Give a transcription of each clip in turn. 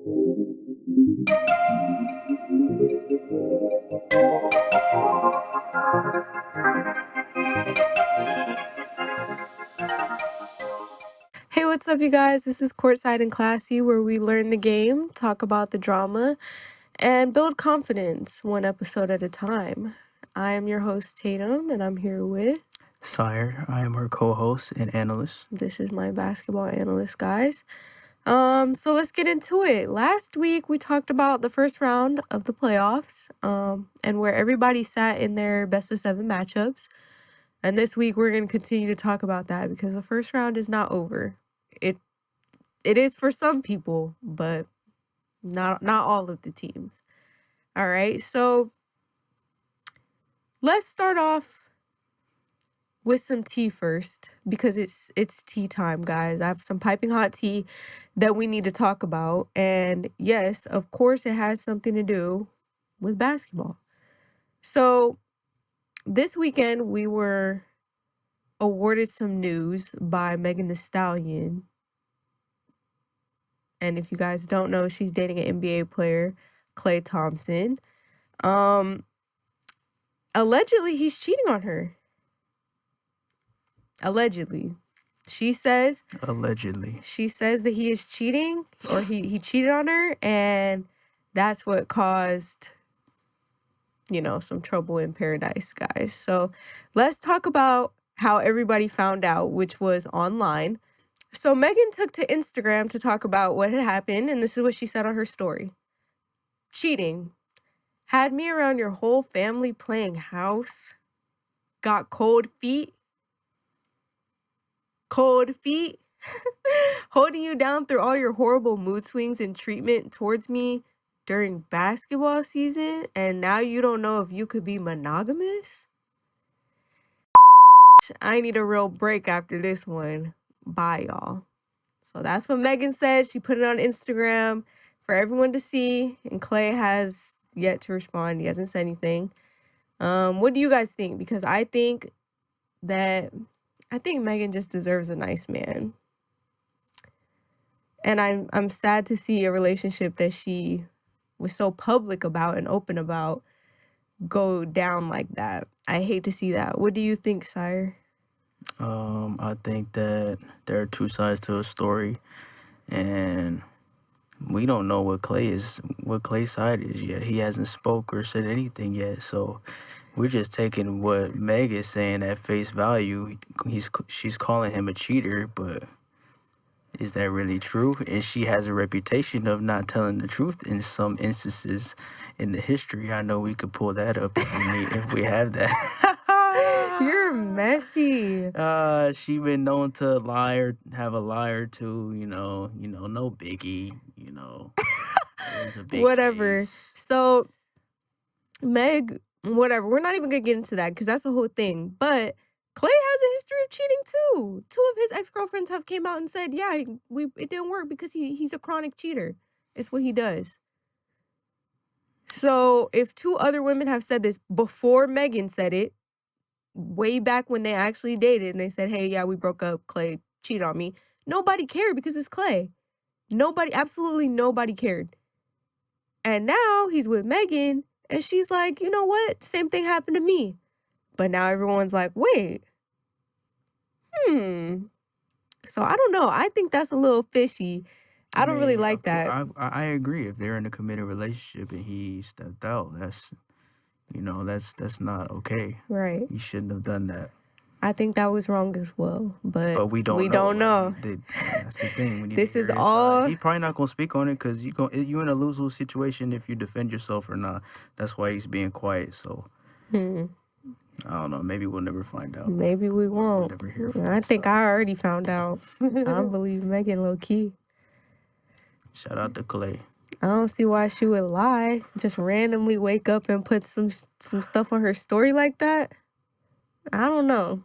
Hey, what's up, you guys? This is Courtside and Classy, where we learn the game, talk about the drama, and build confidence one episode at a time. I am your host, Tatum, and I'm here with... Sire, I am her co-host and analyst. This is my basketball analyst, guys. So let's get into it. Last week, we talked about the first round of the playoffs, and where everybody sat in their best-of-7 matchups. And this week, we're going to continue to talk about that because the first round is not over. It is for some people, but not all of the teams. All right, so let's start off with some tea first because it's tea time, guys. I have some piping hot tea that we need to talk about. And yes, of course, it has something to do with basketball. So this weekend, we were awarded some news by Megan Thee Stallion. And if you guys don't know, she's dating an NBA player, Klay Thompson. Allegedly, he's cheating on her. Allegedly. She says that he is cheating, or he cheated on her, and that's what caused, some trouble in paradise, guys. So let's talk about how everybody found out, which was online. So Megan took to Instagram to talk about what had happened, and this is what she said on her story. Cheating. Had me around your whole family playing house. Got cold feet. Cold feet. Holding you down through all your horrible mood swings and treatment towards me during basketball season, and now you don't know if you could be monogamous? I need a real break after this one. Bye, y'all. So that's what Megan said. She put it on Instagram for everyone to see, and Klay has yet to respond. He hasn't said anything. What do you guys think? Because I think Megan just deserves a nice man. And I'm sad to see a relationship that she was so public about and open about go down like that. I hate to see that. What do you think, Sire? I think that there are two sides to a story, and we don't know what Clay's side is yet. He hasn't spoke or said anything yet, so we're just taking what Meg is saying at face value. She's calling him a cheater, but is that really true? And she has a reputation of not telling the truth in some instances in the history. I know we could pull that up if we have that. You're messy. She been known to lie or have a lie or two, no biggie, It's a big Whatever. case. So, Meg, whatever. We're not even going to get into that because that's the whole thing. But Klay has a history of cheating too. 2 of his ex-girlfriends have came out and said, yeah, it didn't work because he's a chronic cheater. It's what he does. So if 2 other women have said this before Megan said it, way back when they actually dated, and they said, hey, yeah, we broke up, Klay cheated on me, nobody cared because it's Klay. Absolutely nobody cared. And now he's with Megan, and she's like, you know what? Same thing happened to me. But now everyone's like, wait. So I don't know. I think that's a little fishy. I don't really like that. I agree. If they're in a committed relationship and he stepped out, that's not okay. Right. You shouldn't have done that. I think that was wrong as well, but we don't know. That's the thing. This is all. He's probably not gonna speak on it because you're in a lose-lose situation if you defend yourself or not. That's why he's being quiet. So I don't know. Maybe we'll never find out. Maybe we won't. We'll never hear from I think I already found out. I don't believe Megan low key. Shout out to Klay. I don't see why she would lie. Just randomly wake up and put some stuff on her story like that. I don't know.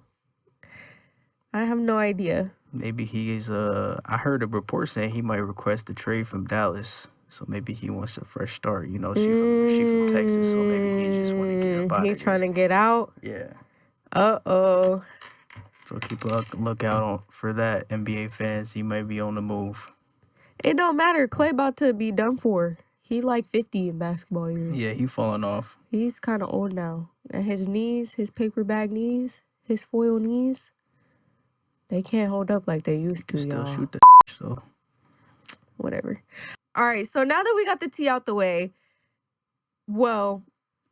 I have no idea. Maybe he is. I heard a report saying he might request a trade from Dallas. So maybe he wants a fresh start. She from Texas, so maybe he just want to get up out. He's trying to get out. Yeah. Uh-oh. So keep a lookout for that, NBA fans. He might be on the move. It don't matter. Clay about to be done for. He like 50 in basketball years. Yeah, he falling off. He's kind of old now. And his knees, his paper bag knees, his foil knees, they can't hold up like they used to, Still y'all. shoot the so. Whatever. All right, so now that we got the tea out the way, well,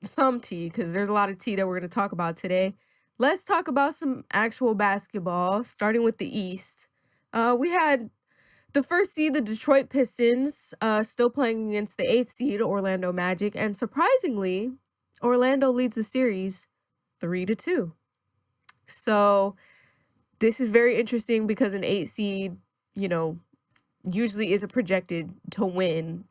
some tea, because there's a lot of tea that we're going to talk about today. Let's talk about some actual basketball, starting with the East. We had the first seed, the Detroit Pistons, still playing against the 8th seed, Orlando Magic. And surprisingly, Orlando leads the series 3-2. So this is very interesting because an 8 seed, usually isn't projected to win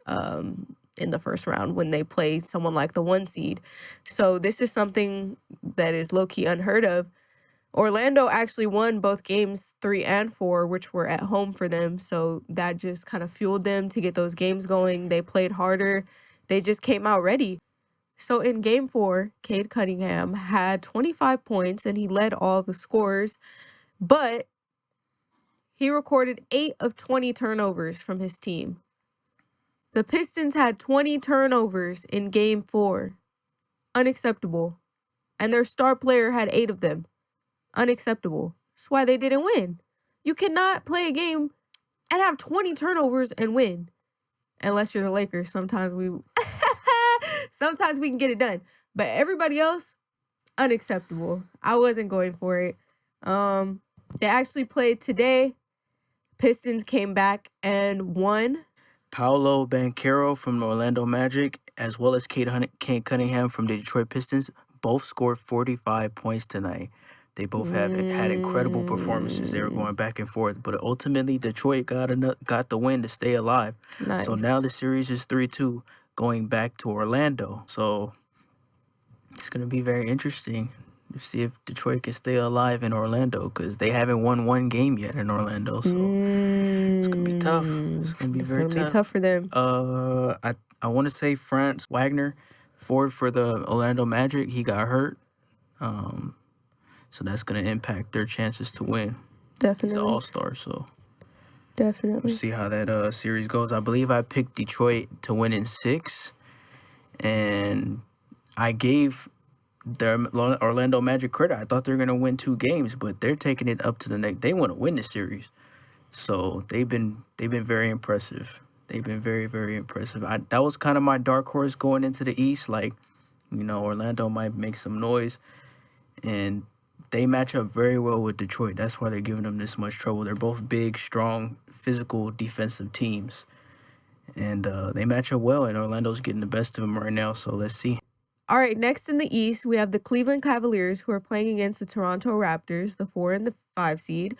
in the first round when they play someone like the 1 seed. So this is something that is low-key unheard of. Orlando actually won both games 3 and 4, which were at home for them. So that just kind of fueled them to get those games going. They played harder. They just came out ready. So in game 4, Cade Cunningham had 25 points and he led all the scores, but he recorded 8 of 20 turnovers from his team. The Pistons had 20 turnovers in game 4. Unacceptable. And their star player had 8 of them. Unacceptable. That's why they didn't win. You cannot play a game and have 20 turnovers and win. Unless you're the Lakers. Sometimes we can get it done. But everybody else, unacceptable. I wasn't going for it. They actually played today. Pistons came back and won. Paolo Banchero from the Orlando Magic, as well as Cade Cunningham from the Detroit Pistons, both scored 45 points tonight. They both had incredible performances. They were going back and forth, but ultimately Detroit got the win to stay alive. Nice. So now the series is 3-2, going back to Orlando. So it's going to be very interesting to see if Detroit can stay alive in Orlando, because they haven't won one game yet in Orlando. So it's going to be tough. It's going to be very tough. It's going to be tough for them. I want to say Franz Wagner, forward for the Orlando Magic, he got hurt. So that's going to impact their chances to win. Definitely. He's an all-star, so definitely. We'll see how that series goes. I believe I picked Detroit to win in 6, and I gave the Orlando Magic credit. I thought they were going to win 2 games, but they're taking it up to the next. They want to win the series, so they've been very impressive. They've been very, very impressive. That was kind of my dark horse going into the East. Like, Orlando might make some noise, and they match up very well with Detroit. That's why they're giving them this much trouble. They're both big, strong, physical, defensive teams, and they match up well. And Orlando's getting the best of them right now. So let's see. All right, next in the East, we have the Cleveland Cavaliers, who are playing against the Toronto Raptors, the 4 and the 5 seed.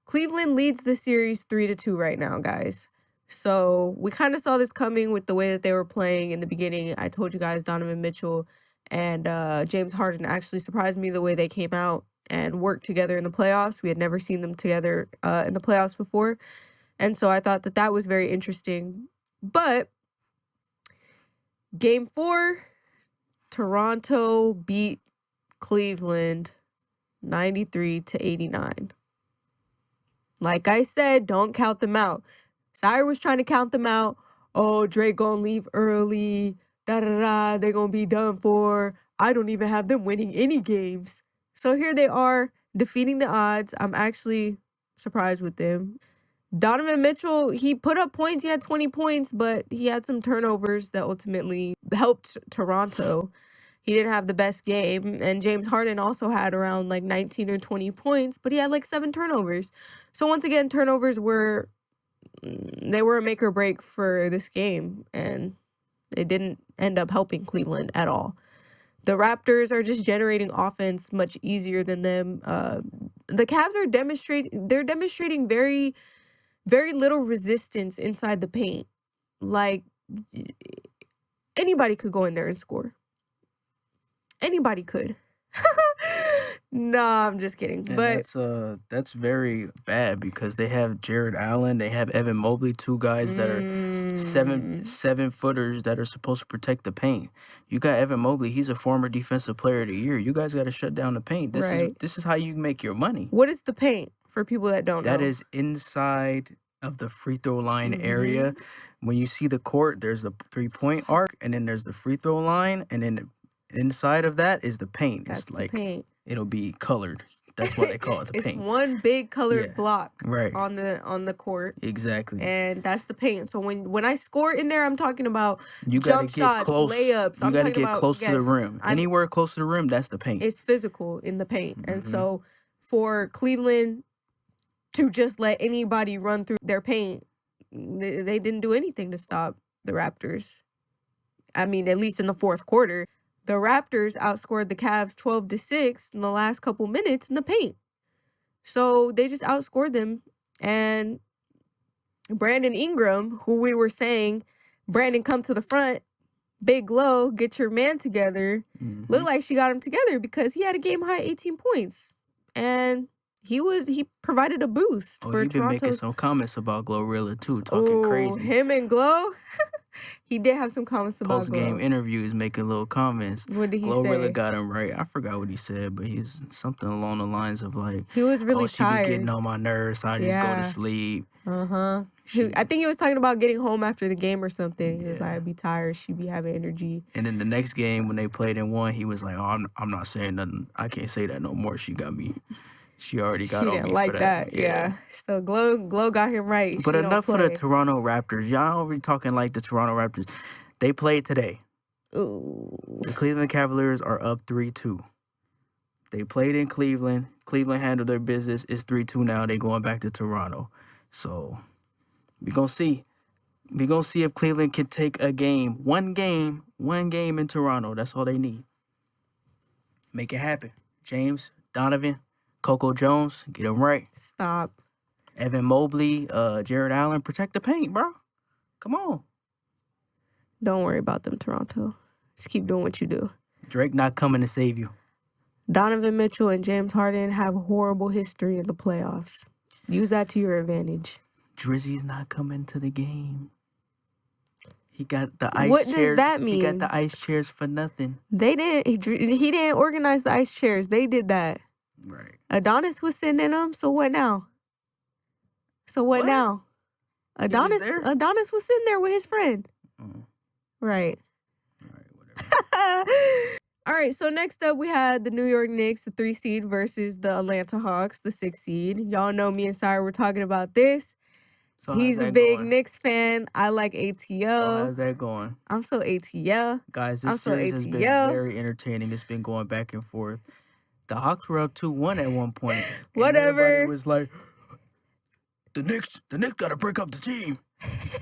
Cleveland leads the series 3-2 right now, guys. So we kind of saw this coming with the way that they were playing in the beginning. I told you guys Donovan Mitchell and James Harden actually surprised me the way they came out and worked together in the playoffs. We had never seen them together in the playoffs before. And so I thought that was very interesting. But game 4... Toronto beat Cleveland 93-89. Like I said, don't count them out. Sire was trying to count them out. Oh, Drake gonna leave early. Da-da-da. They're gonna be done for. I don't even have them winning any games. So here they are, defeating the odds. I'm actually surprised with them. Donovan Mitchell, he put up points. He had 20 points, but he had some turnovers that ultimately helped Toronto. He didn't have the best game. And James Harden also had around 19 or 20 points, but he had 7 turnovers. So once again, turnovers were a make or break for this game, and they didn't end up helping Cleveland at all. The Raptors are just generating offense much easier than them. The Cavs are demonstrating very, very little resistance inside the paint. Anybody could go in there and score. Anybody could. Nah, I'm just kidding. And but that's very bad, because they have Jared Allen, they have Evan Mobley, 2 guys that are seven footers that are supposed to protect the paint. You got Evan Mobley, he's a former defensive player of the year. You guys got to shut down the paint. This is how you make your money. What is the paint for people that don't know? That is inside of the free throw line area. When you see the court, there's the 3-point arc, and then there's the free throw line, and then inside of that is the paint. That's it's the like paint. It'll be colored. That's why they call it the It's paint. one big colored block right on the court. Exactly. And that's the paint. So when I score in there, I'm talking about you jump gotta get shots, close. layups. You gotta get close to the rim. Anywhere close to the rim, that's the paint. It's physical in the paint. And so for Cleveland to just let anybody run through their paint, they didn't do anything to stop the Raptors. I mean, at least in the fourth quarter. The Raptors outscored the Cavs 12-6 in the last couple minutes in the paint. So they just outscored them. And Brandon Ingram, who we were saying, Brandon, come to the front, big low, get your man together, looked like she got him together because he had a game-high 18 points. And he provided a boost for Toronto. He's been making some comments about Glorilla, too, talking crazy. Him and Glow? He did have some comments about post-game interviews, making little comments. What did he say? Glorilla got him right. I forgot what he said, but he's something along the lines of like, he was really tired. She be getting on my nerves, so I just go to sleep. I think he was talking about getting home after the game or something. He was like, I'd be tired. She'd be having energy. And then the next game when they played and won, he was like, oh, I'm not saying nothing. I can't say that no more. She got me. She already got on me. She didn't like that. Yeah. So Glow got him right. But enough for the Toronto Raptors. Y'all already talking like the Toronto Raptors. They played today. Ooh. The Cleveland Cavaliers are up 3-2. They played in Cleveland. Cleveland handled their business. It's 3-2 now. They going back to Toronto. So we're going to see. We're going to see if Cleveland can take a game. One game in Toronto. That's all they need. Make it happen. James, Donovan, Coco Jones, get them right. Stop. Evan Mobley, Jared Allen, protect the paint, bro. Come on. Don't worry about them, Toronto. Just keep doing what you do. Drake not coming to save you. Donovan Mitchell and James Harden have a horrible history in the playoffs. Use that to your advantage. Drizzy's not coming to the game. He got the ice chairs. What does that mean? He got the ice chairs for nothing. They didn't. He didn't organize the ice chairs. They did that. Right. Adonis was sitting in them. So what now? What now? Adonis was sitting there with his friend. Right. All right, whatever. All right, so next up we had the New York Knicks, the 3 seed, versus the Atlanta Hawks, the 6 seed. Y'all know me and Sire were talking about this. So he's a big Knicks fan. I like ATL. So how's that going? I'm so ATL. Guys, this series has been very entertaining. It's been going back and forth. The Hawks were up 2-1 at one point. Whatever. Everybody was like, the Knicks got to break up the team.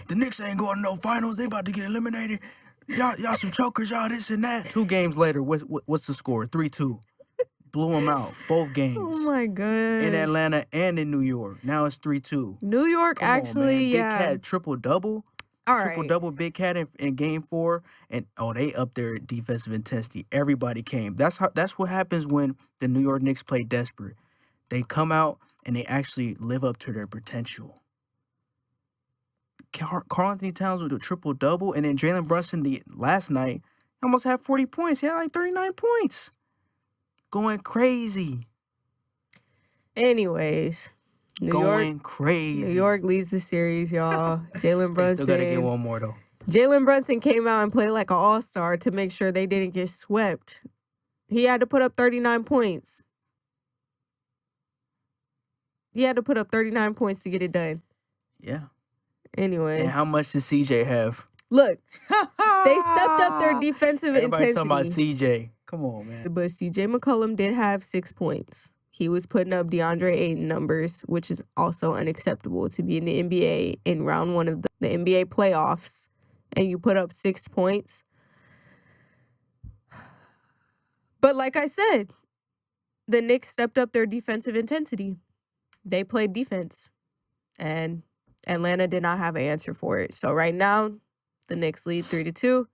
The Knicks ain't going to no finals. They about to get eliminated. Y'all some chokers, y'all this and that. 2 games later, what's the score? 3-2. Blew them out. Both games. Oh, my God. In Atlanta and in New York. Now it's 3-2. New York, Come on, man. Big Cat, triple-double. All right. Triple-double Big Cat in Game 4. And, they up there at defensive intensity. Everybody came. That's what happens when the New York Knicks play desperate. They come out and they actually live up to their potential. Karl-Anthony Towns with a triple-double, and then Jalen Brunson last night almost had 40 points. He had like 39 points. Going crazy. Anyways, New York leads the series, y'all. Jalen Brunson. They still got to get one more, though. Jalen Brunson came out and played like an all-star to make sure they didn't get swept. He had to put up 39 points. He had to put up 39 points to get it done. Yeah. Anyways. And how much does CJ have? Look, they stepped up their defensive intensity. Talking about CJ. Come on, man. But CJ McCollum did have 6 points. He was putting up DeAndre Ayton numbers, which is also unacceptable to be in the NBA in round 1 of the NBA playoffs, and you put up 6 points. But like I said, the Knicks stepped up their defensive intensity. They played defense, and Atlanta did not have an answer for it. So right now, the Knicks lead 3-2.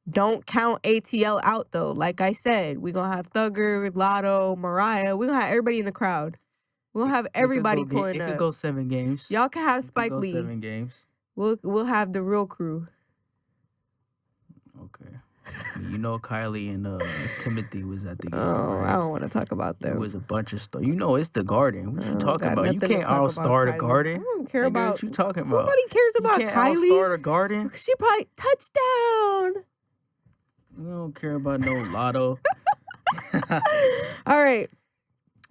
Don't count ATL out, though. Like I said, we're going to have Thugger, Lotto, Mariah. We're going to have everybody in the crowd. We're going to have everybody pulling up. It could go 7 games. Y'all can have Spike Lee. 7 games. We'll have the real crew. Okay. You know, Kylie and Timothy was at the game, Oh, right? I don't want to talk about It them. was a bunch of stuff. You know, it's the Garden. What you talking Got about? You nothing to can't talk about outstar the Kylie. Garden. I don't care Nigga, about. what you talking about? Nobody cares You about can't Kylie. outstar the Garden. She probably touchdown. We don't care about no lotto. All right.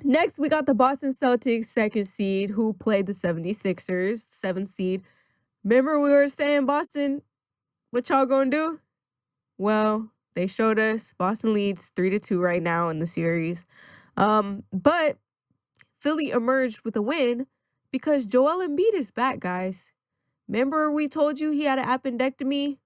Next, we got the Boston Celtics, 2nd seed, who played the 76ers, 7th seed. Remember we were saying Boston, what y'all gonna do? Well, they showed us Boston leads 3-2 right now in the series. But Philly emerged with a win because Joel Embiid is back, guys. Remember we told you he had an appendectomy?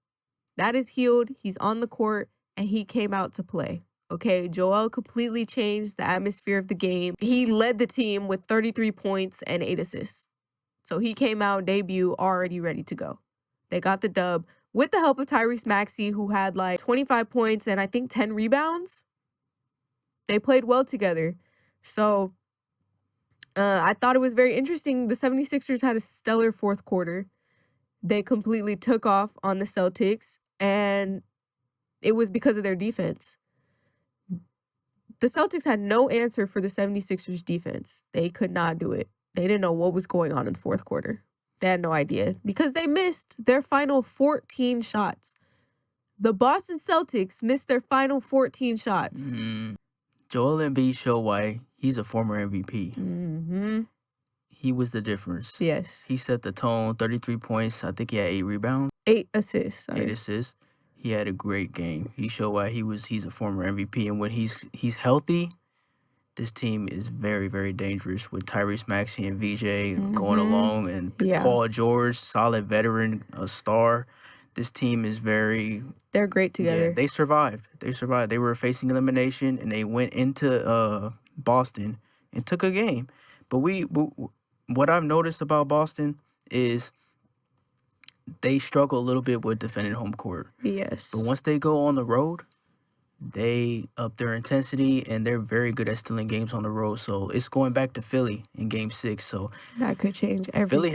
That is healed. He's on the court, and he came out to play. Okay, Joel completely changed the atmosphere of the game. He led the team with 33 points and 8 assists. So he came out, debut, already ready to go. They got the dub with the help of Tyrese Maxey, who had like 25 points and I think 10 rebounds. They played well together. So I thought it was very interesting. The 76ers had a stellar 4th quarter. They completely took off on the Celtics, and it was because of their defense. The Celtics had no answer for the 76ers defense. They could not do it. They didn't know what was going on in the 4th quarter. They had no idea because they missed their final 14 shots. The Boston Celtics missed their final 14 shots. Joel Embiid showed why he's a former MVP. Mm-hmm. He was the difference. Yes. He set the tone, 33 points. I think he had 8 rebounds. 8 assists. Sorry. 8 assists. He had a great game. He showed why he's a former MVP. And when he's healthy, this team is very, very dangerous with Tyrese Maxey and VJ going along, and Paul George, solid veteran, a star. This team is they're great together. Yeah, they survived. They were facing elimination, and they went into Boston and took a game. But what I've noticed about Boston is they struggle a little bit with defending home court. Yes. But once they go on the road, they up their intensity, and they're very good at stealing games on the road. So it's going back to Philly in Game 6. So that could change everything.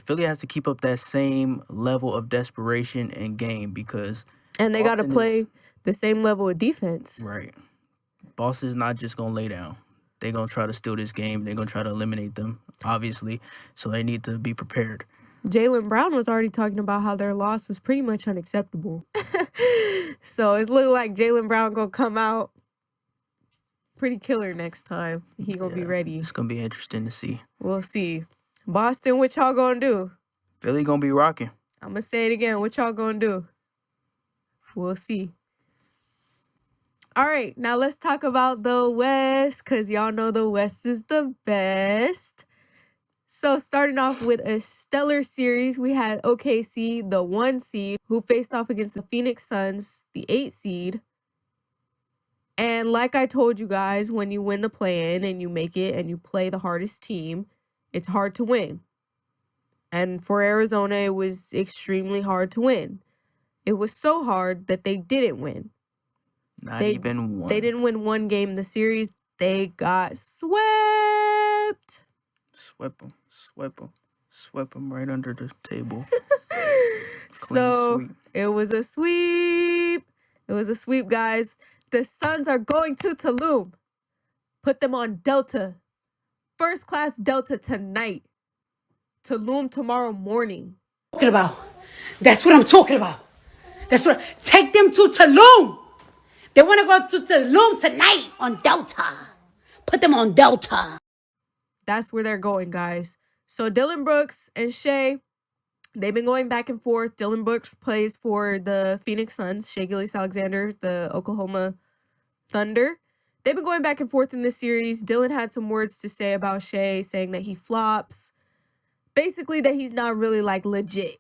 Philly has to keep up that same level of desperation and game because and they got to play the same level of defense. Right. Boston's not just gonna lay down. They're gonna try to steal this game. They're gonna try to eliminate them, obviously. So they need to be prepared. Jaylen Brown was already talking about how their loss was pretty much unacceptable. So it's looking like Jaylen Brown gonna come out pretty killer next time. He gonna be ready. It's gonna be interesting to see. We'll see. Boston, what y'all gonna do? Philly gonna be rocking. I'm gonna say it again. What y'all gonna do? We'll see. All right, now let's talk about the West, because y'all know the West is the best. So starting off with a stellar series, we had OKC, the 1 seed, who faced off against the Phoenix Suns, the 8 seed. And like I told you guys, when you win the play-in and you make it and you play the hardest team, it's hard to win. And for Arizona, it was extremely hard to win. It was so hard that they didn't win. Not even one. They didn't win one game in the series. They got swept. Swept them right under the table. So sweep. It was a sweep. It was a sweep, guys. The Suns are going to Tulum. Put them on Delta. First class Delta tonight. Tulum tomorrow morning. Talking about. That's what I'm talking about. Take them to Tulum. They want to go to Tulum tonight on Delta. Put them on Delta. That's where they're going, guys. So Dillon Brooks and Shea, they've been going back and forth. Dillon Brooks plays for the Phoenix Suns. Shea Gilgeous-Alexander, the Oklahoma Thunder. They've been going back and forth in this series. Dillon had some words to say about Shea, saying that he flops. Basically, that he's not really, like, legit.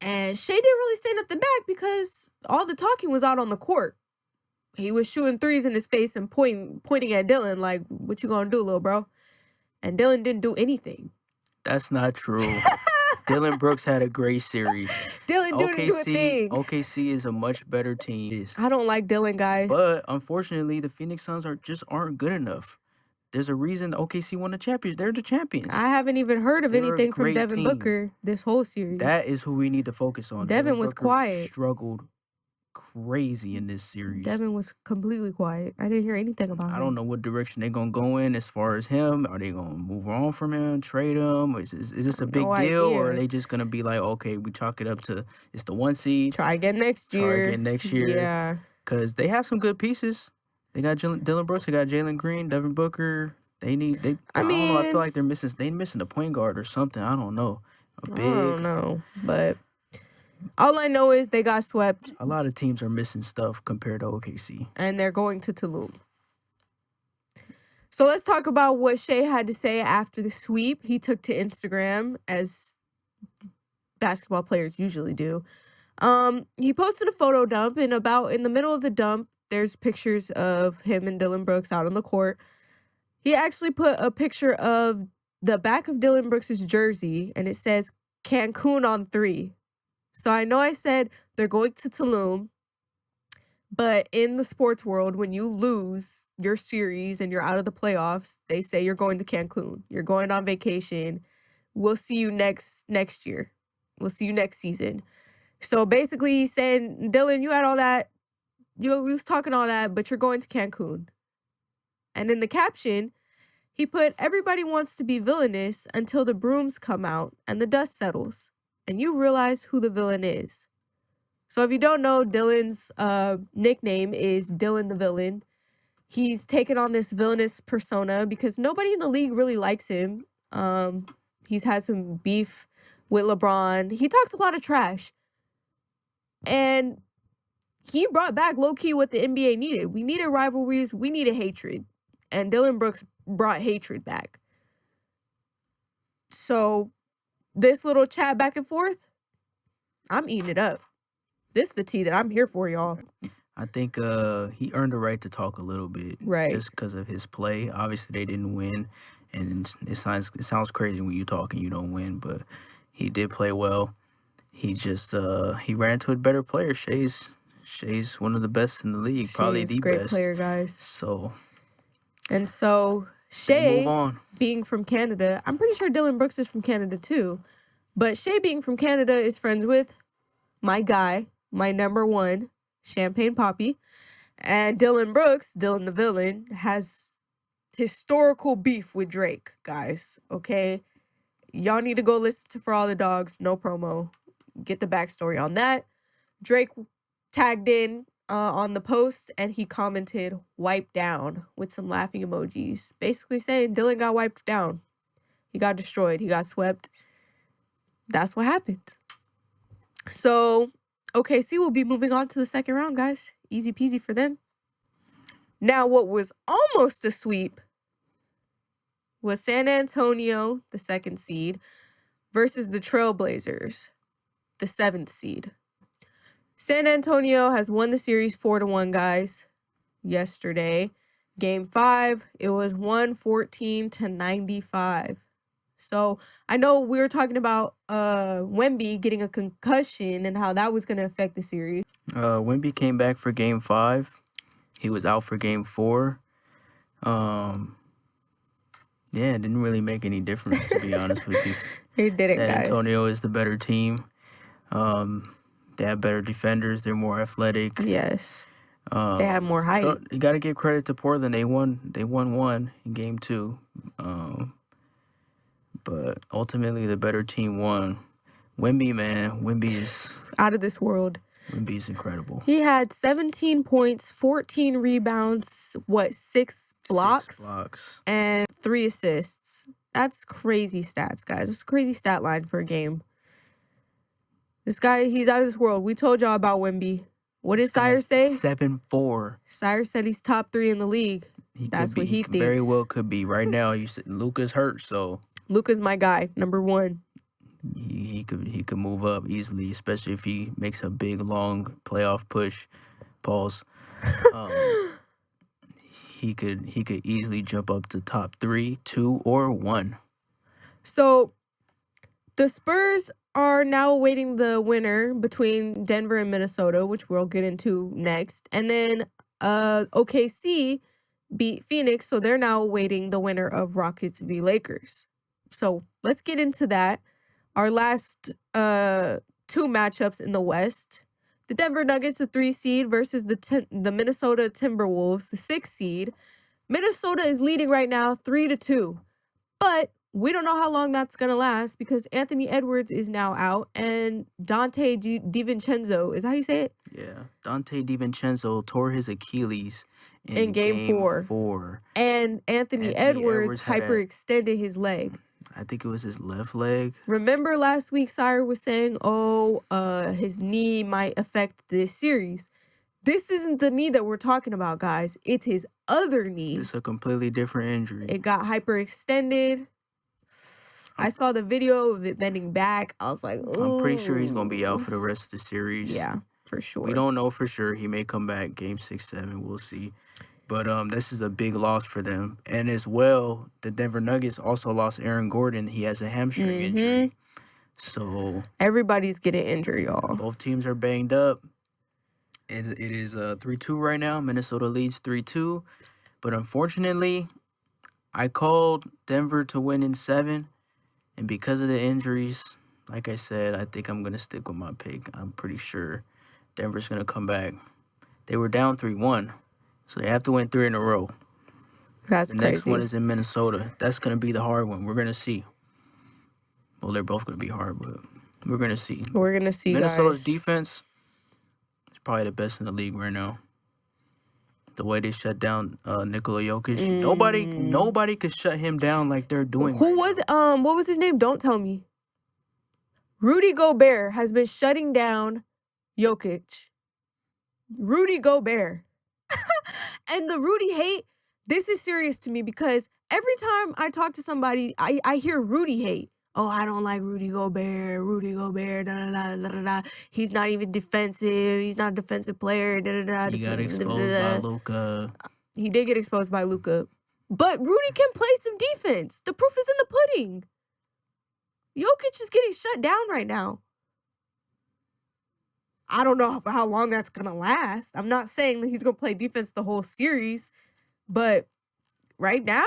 And Shea didn't really say nothing back because all the talking was out on the court. He was shooting threes in his face and pointing at Dillon like, what you gonna do, little bro? And Dillon didn't do anything. That's not true. Dillon Brooks had a great series. Dillon didn't do a thing. OKC is a much better team. I don't like Dillon, guys. But unfortunately, the Phoenix Suns aren't good enough. There's a reason OKC won the champions. They're the champions. I haven't even heard of anything from Devin Booker this whole series. That is who we need to focus on. Devin was quiet. Struggled crazy in this series. Devin was completely quiet. I didn't hear anything about him. I don't know what direction they're going to go in as far as him. Are they going to move on from him, trade him? Is this a big deal? idea. Or are they just going to be like, okay, we chalk it up to it's the 1 seed. Try again next year. Yeah. Because they have some good pieces. They got Dylan Brooks. They got Jalen Green, Devin Booker. I don't know. I feel like they're missing a point guard or something. I don't know. I don't know. But all I know is they got swept. A lot of teams are missing stuff compared to OKC. And they're going to Tulum. So let's talk about what Shea had to say after the sweep. He took to Instagram, as basketball players usually do. He posted a photo dump, and about in the middle of the dump, there's pictures of him and Dylan Brooks out on the court. He actually put a picture of the back of Dylan Brooks' jersey, and it says Cancun on 3. So I know I said they're going to Tulum, but in the sports world, when you lose your series and you're out of the playoffs, they say you're going to Cancun. You're going on vacation. We'll see you next year. We'll see you next season. So basically he's saying, Dylan, you had all that. You was talking all that, but you're going to Cancun. And in the caption, he put, everybody wants to be villainous until the brooms come out and the dust settles. And you realize who the villain is. So if you don't know, Dylan's nickname is Dylan the Villain. He's taken on this villainous persona because nobody in the league really likes him. He's had some beef with LeBron. He talks a lot of trash. And he brought back low-key what the NBA needed. We needed rivalries. We needed hatred. And Dylan Brooks brought hatred back. So this little chat back and forth, I'm eating it up. This is the tea that I'm here for, y'all. I think he earned the right to talk a little bit. Right. Just because of his play. Obviously, they didn't win. And it sounds crazy when you talk and you don't win. But he did play well. He just he ran into a better player. Shea's one of the best in the league. Probably the great best. Player, guys. So Shea, move on. Being from Canada, I'm pretty sure Dylan Brooks is from Canada too. But Shea being from Canada is friends with my guy, my number one, Champagne Poppy. And Dylan Brooks, Dylan the Villain, has historical beef with Drake, guys. Okay? Y'all need to go listen to For All the Dogs, no promo. Get the backstory on that. Drake tagged in on the post and he commented, "Wipe down," with some laughing emojis. Basically saying Dylan got wiped down. He got destroyed. He got swept. That's what happened. So, OKC will be moving on to the second round, guys. Easy peasy for them. Now, what was almost a sweep was San Antonio, the 2nd seed, versus the Trailblazers, the 7th seed. San Antonio has won the series 4-1, guys, yesterday. Game 5, it was 114-95. So I know we were talking about Wemby getting a concussion and how that was going to affect the series. Wemby came back for Game 5. He was out for Game 4. Yeah, it didn't really make any difference, to be honest with you. It didn't, San guys. Antonio is the better team. They have better defenders. They're more athletic. Yes. They have more height. So you got to give credit to Portland. They won one in Game 2. But ultimately, the better team won. Wemby, man. Wemby is out of this world. Wemby's incredible. He had 17 points, 14 rebounds, 6 blocks? 6 blocks. And 3 assists. That's crazy stats, guys. It's a crazy stat line for a game. This guy, he's out of this world. We told y'all about Wemby. What did Sire say? 7'4". Sire said he's top 3 in the league. That's what he thinks. Very well could be. Right now, you said Luka's hurt, so Luka's my guy, number 1. He could move up easily, especially if he makes a big, long playoff push. Pause. He could easily jump up to top 3, 2, or 1. So the Spurs are now awaiting the winner between Denver and Minnesota, which we'll get into next. And then OKC beat Phoenix, so they're now awaiting the winner of Rockets v. Lakers. So let's get into that. Our last 2 matchups in the West. The Denver Nuggets, the 3 seed, versus the Minnesota Timberwolves, the 6 seed. Minnesota is leading right now 3-2. But we don't know how long that's going to last because Anthony Edwards is now out and Dante DiVincenzo, is that how you say it? Yeah. Dante DiVincenzo tore his Achilles in game 4. And Anthony Edwards hyperextended his leg. I think it was his left leg. Remember last week, Sire was saying, his knee might affect this series. This isn't the knee that we're talking about, guys. It's his other knee. It's a completely different injury. It got hyperextended. I saw the video of it bending back. I was like, ooh. I'm pretty sure he's going to be out for the rest of the series. Yeah, for sure. We don't know for sure. He may come back game 6, 7. We'll see. But this is a big loss for them. And as well, the Denver Nuggets also lost Aaron Gordon. He has a hamstring injury. So everybody's getting injured, y'all. Both teams are banged up. It is 3-2 right now. Minnesota leads 3-2. But unfortunately, I called Denver to win in 7. And because of the injuries, like I said, I think I'm going to stick with my pick. I'm pretty sure Denver's going to come back. They were down 3-1. So they have to win 3 in a row. That's the crazy. Next one is in Minnesota. That's going to be the hard one. We're going to see. Well, they're both going to be hard, but we're going to see. We're going to see, Minnesota's guys. defense is probably the best in the league right now. The way they shut down Nikola Jokic. Nobody could shut him down like they're doing. Who was now. What was his name? Don't tell me. Rudy Gobert has been shutting down Jokic. Rudy Gobert. And the Rudy hate, this is serious to me because every time I talk to somebody, I hear Rudy hate. Oh, I don't like Rudy Gobert, da da da da da. He's not even defensive. He's not a defensive player, da da da. He got exposed by Luka. He did get exposed by Luka. But Rudy can play some defense. The proof is in the pudding. Jokic is getting shut down right now. I don't know for how long that's going to last. I'm not saying that he's going to play defense the whole series, but right now,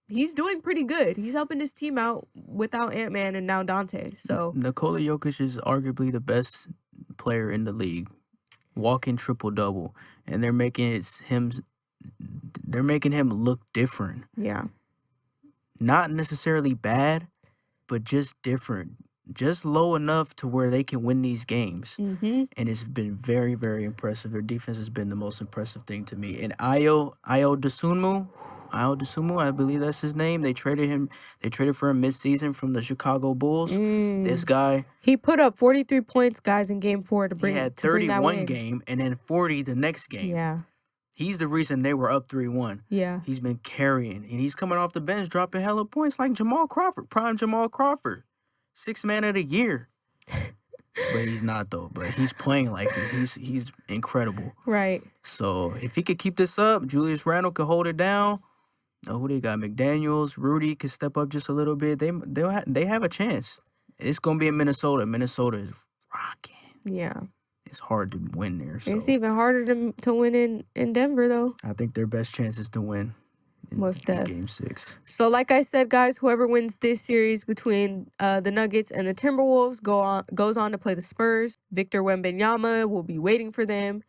he's doing pretty good. He's helping his team out without Ant-Man and now Dante. So Nikola Jokic is arguably the best player in the league. Walking triple-double. And they're making him look different. Yeah. Not necessarily bad, but just different. Just low enough to where they can win these games. Mm-hmm. And it's been very, very impressive. Their defense has been the most impressive thing to me. And Ayo Dosunmu, I believe that's his name. They traded for him midseason from the Chicago Bulls. This guy, he put up 43 points, guys, in game 4 to bring. He had 31 game and then 40 the next game. Yeah. He's the reason they were up 3-1. Yeah. He's been carrying, and he's coming off the bench dropping hella points like Jamal Crawford, prime Jamal Crawford. 6th man of the year. But he's not, though. But he's playing like it. He's incredible. Right. So if he could keep this up, Julius Randle could hold it down. Who they got? McDaniels, Rudy could step up just a little bit. They have a chance. It's gonna be in Minnesota. Minnesota is rocking. Yeah. It's hard to win there. So. It's even harder to win in Denver, though. I think their best chance is to win. Most in game 6. So, like I said, guys, whoever wins this series between the Nuggets and the Timberwolves goes on to play the Spurs. Victor Wembanyama will be waiting for them,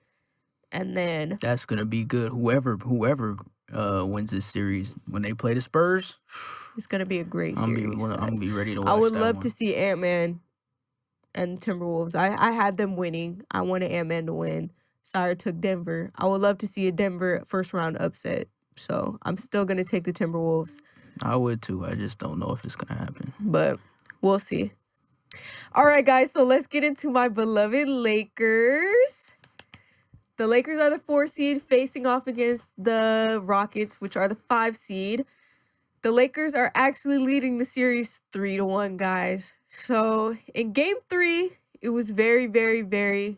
and then that's gonna be good. Whoever wins this series when they play the Spurs, it's gonna be a great series. I'm gonna be ready to watch. I would that love one. to see Ant-Man and Timberwolves. I had them winning. I wanted Ant-Man to win. Sire took Denver. I would love to see a Denver first round upset. So I'm still going to take the Timberwolves. I would too. I just don't know if it's going to happen. But we'll see. All right, guys. So let's get into my beloved Lakers. The Lakers are the 4 seed facing off against the Rockets, which are the 5 seed. The Lakers are actually leading the series 3-1, guys. So in game 3, it was very, very, very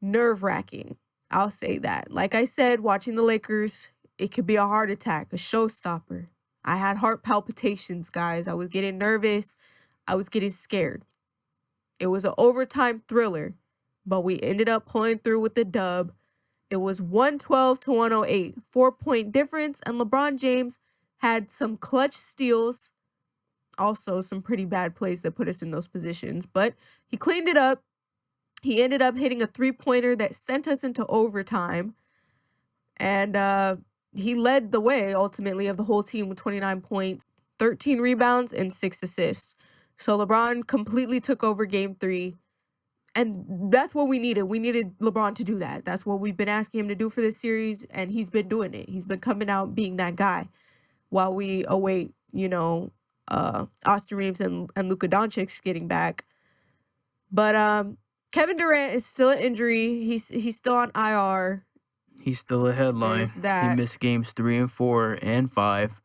nerve-wracking. I'll say that. Like I said, watching the Lakers, it could be a heart attack, a showstopper. I had heart palpitations, guys. I was getting nervous. I was getting scared. It was an overtime thriller, but we ended up pulling through with the dub. It was 112-108, 4-point difference, and LeBron James had some clutch steals, also some pretty bad plays that put us in those positions, but he cleaned it up. He ended up hitting a 3-pointer that sent us into overtime. And he led the way, ultimately, of the whole team with 29 points, 13 rebounds, and 6 assists. So LeBron completely took over Game 3. And that's what we needed. We needed LeBron to do that. That's what we've been asking him to do for this series, and he's been doing it. He's been coming out being that guy while we await, Austin Reeves and Luka Doncic getting back. But Kevin Durant is still an injury. He's still on IR. He's still a headline. He missed games 3 and 4 and 5.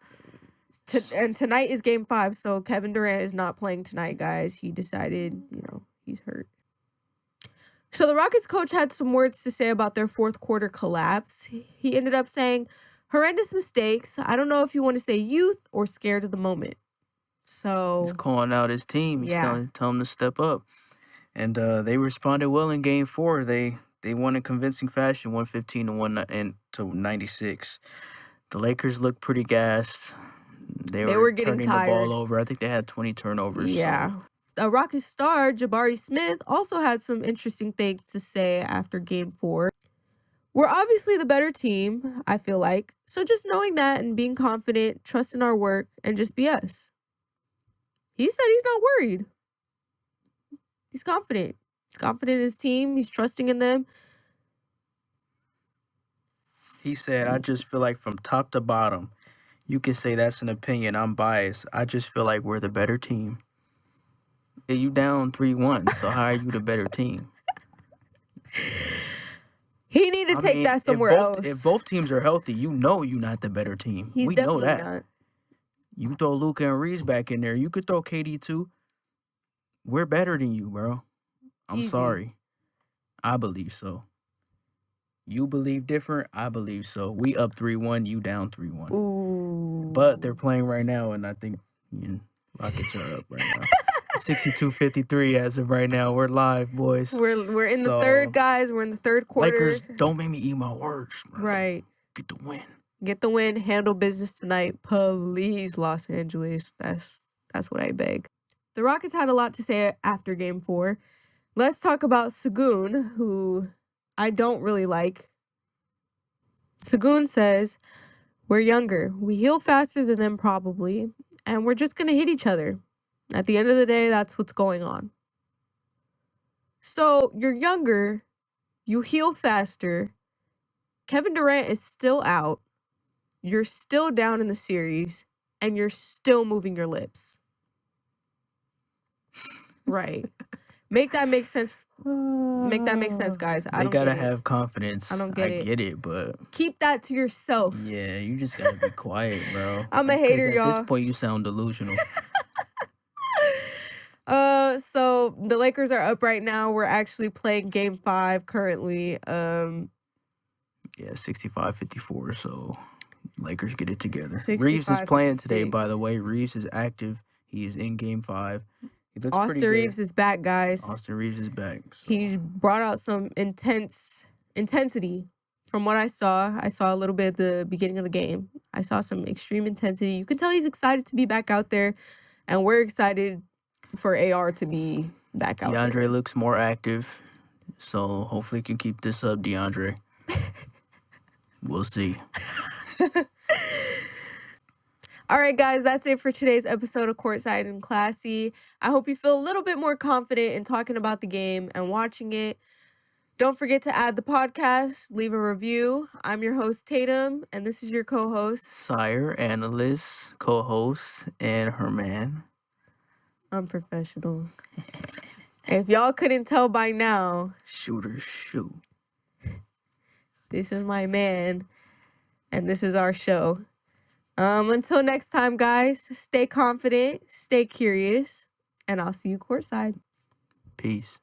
And tonight is Game 5, so Kevin Durant is not playing tonight, guys. He decided, he's hurt. So the Rockets coach had some words to say about their fourth quarter collapse. He ended up saying, "Horrendous mistakes. I don't know if you want to say youth or scared of the moment." So he's calling out his team. He's telling them to step up. And they responded well in Game 4. They won in convincing fashion, 115-96. The Lakers looked pretty gassed. They were getting turning tired. The ball over. I think they had 20 turnovers. Yeah. So. A Rockets star, Jabari Smith, also had some interesting things to say after Game 4. "We're obviously the better team, I feel like. So just knowing that and being confident, trusting our work, and just be us." He said he's not worried. He's confident. He's confident in his team. He's trusting in them. He said, "I just feel like from top to bottom, you can say that's an opinion. I'm biased. I just feel like we're the better team." You down 3-1, so how are you the better team? He need to take that somewhere else. If both teams are healthy, you're not the better team. We know that. Not. You throw Luka and Reeves back in there. You could throw KD too. We're better than you, bro. I'm sorry. I believe so. You believe different. I believe so. We up 3-1. You down 3-1. Ooh. But they're playing right now, and I think Rockets are up right now. 62-53 as of right now. We're live, boys. We're in the third, guys. We're in the third quarter. Lakers, don't make me eat my words, bro. Right. Get the win. Get the win. Handle business tonight. Please, Los Angeles. That's what I beg. The Rockets had a lot to say after Game 4. Let's talk about Sagoon, who I don't really like. Sagoon says, "We're younger. We heal faster than them probably, and we're just going to hit each other. At the end of the day, that's what's going on." So you're younger, you heal faster. Kevin Durant is still out. You're still down in the series, and you're still moving your lips. Right. Make that make sense. Make that make sense, guys. They gotta have confidence. I don't get it. I get it, but keep that to yourself. Yeah, you just gotta be quiet, bro. I'm a hater, y'all. At this point, you sound delusional. So the Lakers are up right now. We're actually playing Game 5 currently. Yeah, 65-54. So Lakers get it together. Reeves is playing today, by the way. Reeves is active. He is in Game 5. He looks Austin Reeves is back, guys. Austin Reeves is back. So. He brought out some intensity. From what I saw a little bit at the beginning of the game. I saw some extreme intensity. You can tell he's excited to be back out there, and we're excited for AR to be back out there. DeAndre looks more active, so hopefully he can keep this up, DeAndre. We'll see. All right, guys, that's it for today's episode of Courtside and Classy. I hope you feel a little bit more confident in talking about the game and watching it. Don't forget to add the podcast, leave a review. I'm your host, Tatum, and this is your co-host, Sire, analyst, co-host, and her man. Unprofessional. If y'all couldn't tell by now, shooter shoot. This is my man, and this is our show. Until next time, guys, stay confident, stay curious, and I'll see you courtside. Peace.